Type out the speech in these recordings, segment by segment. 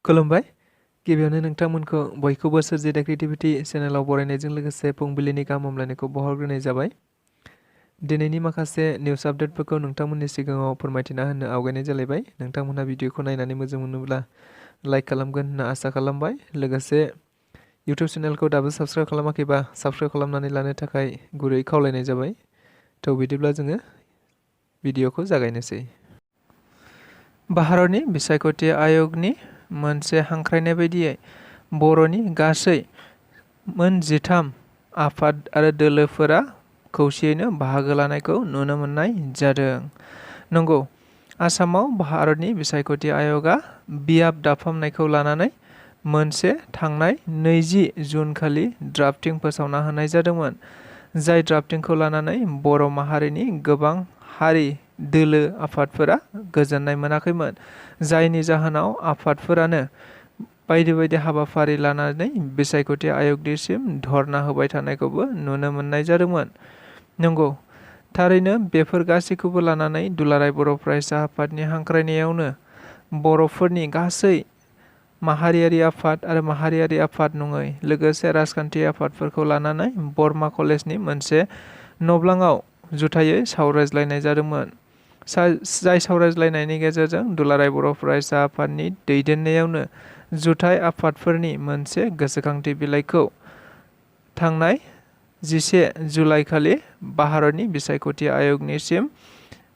खुलुमबाय गिबियावनो नोंथांमोनखौ बयखौबो सोरजि द क्रिएटिविटी चेनेलाव बरायनायजों लोगोसे फुंबिलिनि गाहाम हामलायनायखौ बावहरग्रोनाय जाबाय। दिनैनि माखासे निउस आपडेटफोरखौ नोंथांमोननि सिगाङाव फोरमायथिना होनो आवगायनाय जालायबाय। नोंथांमोनहा भिडिअखौ नायनानै मोजां मोनोब्ला लाइक खालामगोन होनना आसा खालामबाय। लोगोसे इउटिउब चेनेलखौ दाबो साबस्क्राइब खालामाखैबा साबस्क्राइब खालामनानै लानो थाखाय गुरै खावलायनाय जाबाय। थ' बिदिब्ला जोङो भिडिअखौ जागायनोसै। भारतनि बिसायख'थि आय'गनि मोनसे हांख्रायनाय बायदियै बर'नि गासै मोन 13 आफाद आरो दोलोफोरा खौसेयैनो बाहागो लानायखौ नुनो मोननाय जादों। नंगौ, आसामाव भारतनि बिसायख'थि आय'गआ बियाब दाफामनायखौ लानानै मोनसे थांनाय 20 जुन खालि ड्राफ्टिं फोसावना होनाय जादोंमोन। जाय ड्राफ्टिंखौ लानानै बर' माहारिनि गोबां हारि दोलो आफादफोरा गोजोननाय मोनाखैमोन। जायनि जाहोनाव आफादफोरानो बायदि बायदि हाबाफारि लानानै बिसायख'थि आय'गनिसिम धरना होबाय थानायखौबो नुनो मोननाय जादोंमोन। नंगौ, थारैनो बेफोर गासैखौबो लानानै दुलाराय बर' फरायसा आफादनि हांख्रायनायावनो बर'फोरनि गासै माहारियारि आफाद आरो माहारियारि आफाद नङै लोगोसे राजखान्थि आफादफोरखौ लानानै बरमा कलेजनि मोनसे नब्लाङाव जुथायै सावरायज्लायनाय जादोंमोन। जाय सावरायज्लायनायनि गेजेरजों दुलाराय बर' फरायसा आफादनि दैदेननायावनो जुथाइ आफादफोरनि मोनसे गोसोखांथि बिलाइखौ थांनाय 11 जुलाइ खालि भारतनि बिसायख'थि आय'गनिसिम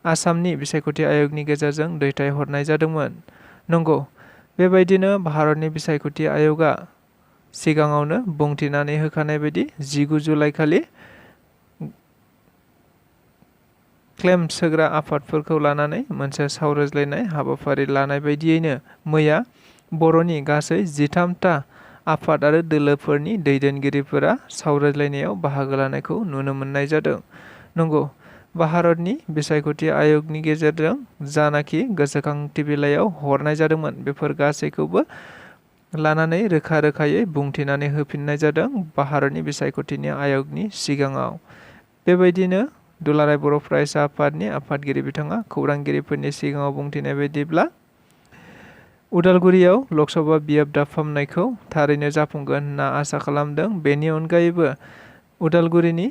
आसामनि बिसायख'थि आय'गनि गेजेरजों दैथायहरनाय जादोंमोन। नंगौ, बेबायदिनो भारतनि बिसायख'थि आय'गआ सिगाङावनो बुंथिनानै होखानाय बायदि 19 जुलाइ खालि क्लेम्स होग्रा आफादफोरखौ लानानै मोनसे सावरायज्लायनाय हाबाफारि लानाय बायदियैनो मैया बर'नि गासै 13ता आफाद आरो दोलोफोरनि दैदेनगिरिफोरा सावरायज्लायनायाव बाहागो लानायखौ नुनो मोननाय जादों। नंगौ, भारतनि बिसायख'थि आय'गनि गेजेरजों जानाखि गोसोखांथि बिलाइयाव हरनाय जादोंमोन बेफोर गासैखौबो लानानै रोखा रोखायै बुंथिनानै होफिननाय जादों भारतनि बिसायख'थिनि आय'गनि सिगाङाव। बेबायदिनो दुलाराय बर' फरायसा आफादनि आफादगिरि बिथाङा खौरांगिरिफोरनि सिगाङाव बुंथिनाय बायदिब्ला उदालगुरियाव लकसभा बियाब दाफामनायखौ थारैनो जाफुंगोन होनना आसा खालामदों। बेनि अनगायैबो उदालगुरिनि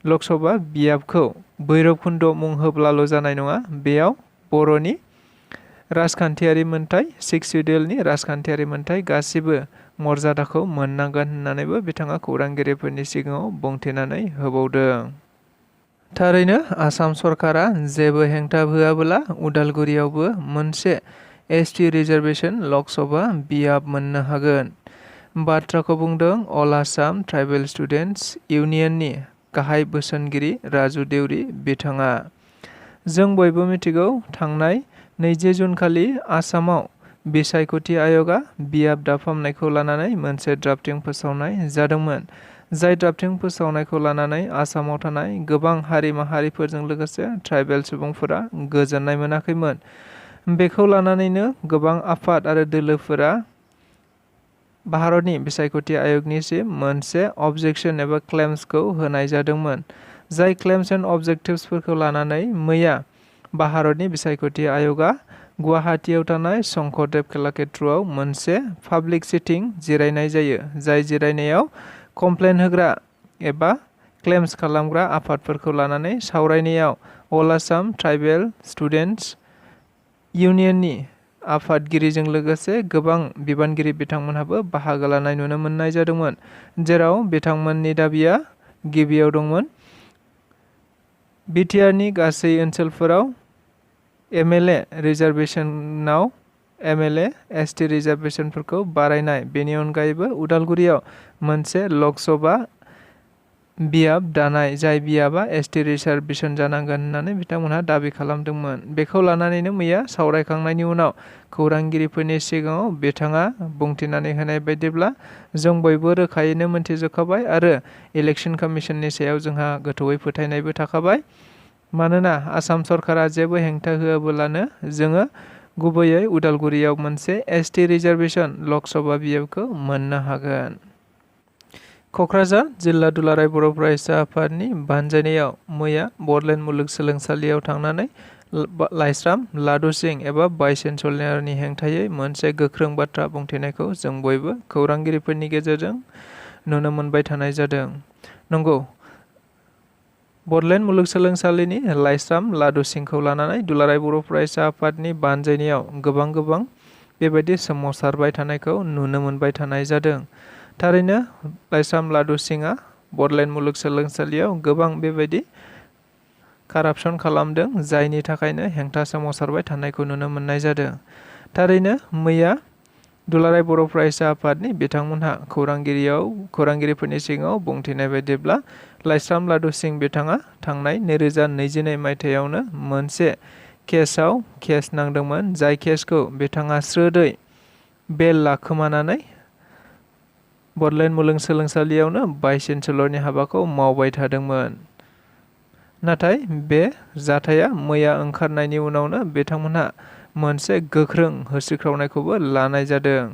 लकसभा बियाबखौ भैरबकुन्द मुं होब्लाल' जानाय नङा, बेयाव बर'नि राजखान्थियारि मोनथाय 6 सिडिउलनि राजखान्थियारि मोनथाय गासिबो मर्यादाखौ मोननांगोन होननानैबो बिथाङा खौरांगिरिफोरनि सिगाङाव बुंथिनानै होबावदों। थारैनो आसाम सरकारा जेबो हेंथा होआब्ला उदालगुरियावबो मोनसे ST रिजार्भेशन लकसभा बियाब मोननो हागोन। बाथ्राखौ बुंदों अल आसाम ट्राइबेल स्टुडेन्टस इउनियननि गाहाय बोसोनगिरि राजु देउरि बिथाङा। जों बयबो मिथिगौ, थांनाय 20 जुन खालि आसामाव बिसायख'थि आय'गआ बियाब दाफामनायखौ लानानै मोनसे ड्राफ्टिं फोसावनाय जादोंमोन। जाय ड्राफ्टिं फोसावनायखौ लानानै आसामाव थानाय गोबां हारि माहारिफोरजों लोगोसे ट्राइबेल सुबुंफोरा गोजोननाय मोनाखैमोन। बेखौ लानानैनो गोबां आफाद आरो दोलोफोरा भारतनि बिसायख'थि आय'गनिसिम मोनसे अबजेक्सन एबा क्लेम्सखौ होनाय जादोंमोन। जाय क्लेम्स एन्ड अबजेक्टिव्सफोरखौ लानानै मैया भारतनि बिसायख'थि आय'गआ गुवाहाटीआव थानाय शंकरदेव कलाक्षेत्रआव मोनसे पाब्लिक सिटिं जिरायनाय जायो। जाय जिरायनायाव कमप्लेन होग्रा एबा क्लेम्स खालामग्रा आफादफोरखौ लानानै सावरायनायाव अल आसाम ट्राइबेल स्टुडेन्टस इउनियननि आफादगिरिजों लोगोसे गोबां बिबानगिरि बिथांमोनहाबो बाहागो लानाय नुनो मोननाय जादोंमोन। जेराव बिथांमोननि दाबिया गिबियाव दंमोन बिटिआरनि गासै ओनसोलफोराव MLA रिजार्भेशनाव MLA ST रिजार्भेशनफोरखौ बारायनाय। बेनि अनगायैबो उदालगुरियाव मोनसे लकसभा बियाब दानाय, जाय बियाबा ST रिजार्भेशन जानांगोन होननानै बिथांमोनहा दाबि खालामदोंमोन। बेखौ लानानैनो मैया सावरायखांनायनि उनाव खौरांगिरिफोरनि सिगाङाव बिथाङा बुंथिनानै होनाय बायदिब्ला जों बयबो रोखायैनो मोनथिजोबखाबाय आरो इलेक्शन कमिशननि सायाव जोंहा गोथौयै फोथायनायबो थाखाबाय। मानोना आसाम सरकारा जेबो हेंथा होआब्लानो जोङो गुबैयै उदालगुरियाव मोनसे ST रिजार्भेशन लकसभा बियाबखौ मोननो हागोन। क'क्राझार जिल्ला दुलाराय बर' फरायसा आफादनि बानजायनायाव मैया बड'लेण्ड मुलुगसोलोंसालियाव थांनानै लाइस्राम लादु सिं एबा भाइस-chancellorनि हेंथायै मोनसे गोख्रों बाथ्रा बुंथिनायखौ जों बयबो खौरांगिरिफोरनि गेजेरजों नुनो मोनबाय थानाय जादों। नंगौ, बड'लेण्ड मुलुगसोलोंसालिनि लाइस्राम लादु सिंखौ लानानै दुलाराय बर' फरायसा आफादनि बानजायनायाव गोबां बेबायदि सोमावसारबाय थानायखौ नुनो मोनबाय थानाय जादों। थारैनो लाइस्राम लादु सिंआ बड'लेण्ड मुलुगसोलोंसालियाव गोबां बेबायदि कारापसन खालामदों, जायनि थाखायनो हेंथा सोमावसारबाय थानायखौ नुनो मोननाय जादों। थारैनो मैया दुलाराय बर' फरायसा आफादनि बिथांमोनहा खौरांगिरिफोरनि सिगाङाव बुंथिनाय बायदिब्ला लाइस्राम लादु सिं बिथाङा थांनाय 2022 मायथाइयावनो मोनसे केस नांदोंमोन, जाय केसखौ बिथाङा स्रोदै बेल लाखोमानानै बड'लेण्ड मुलुगसोलोंसालियावनो भाइस-chancellorनि हाबाखौ मावबाय थादोंमोन। नाथाय बे जाथाया मैया ओंखारनायनि उनावनो बिथांमोनहा मोनसे गोख्रों होस्रिख्रावनायखौबो लानाय जादों।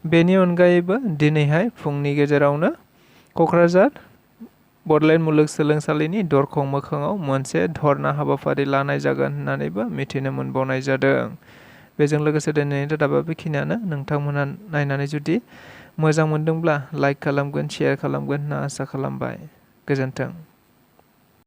बेनि अनगायैबो दिनैहाय फुंनि गेजेरावनो क'क्राझार बड'लेण्ड मुलुगसोलोंसालिनि दरखं मोखाङाव मोनसे धर्ना हाबाफारि लानाय जागोन होननानैबो मिथिनो मोनबावनाय जादों। बेजों लोगोसे दिनैनि रादाबा बेखिनियानो। नोंथांमोनहा नायनानै जुदि मोजां मोनदोंब्ला लाइक खालामगोन, शेयार खालामगोन होनना आसा खालामबाय। गोजोन्थों।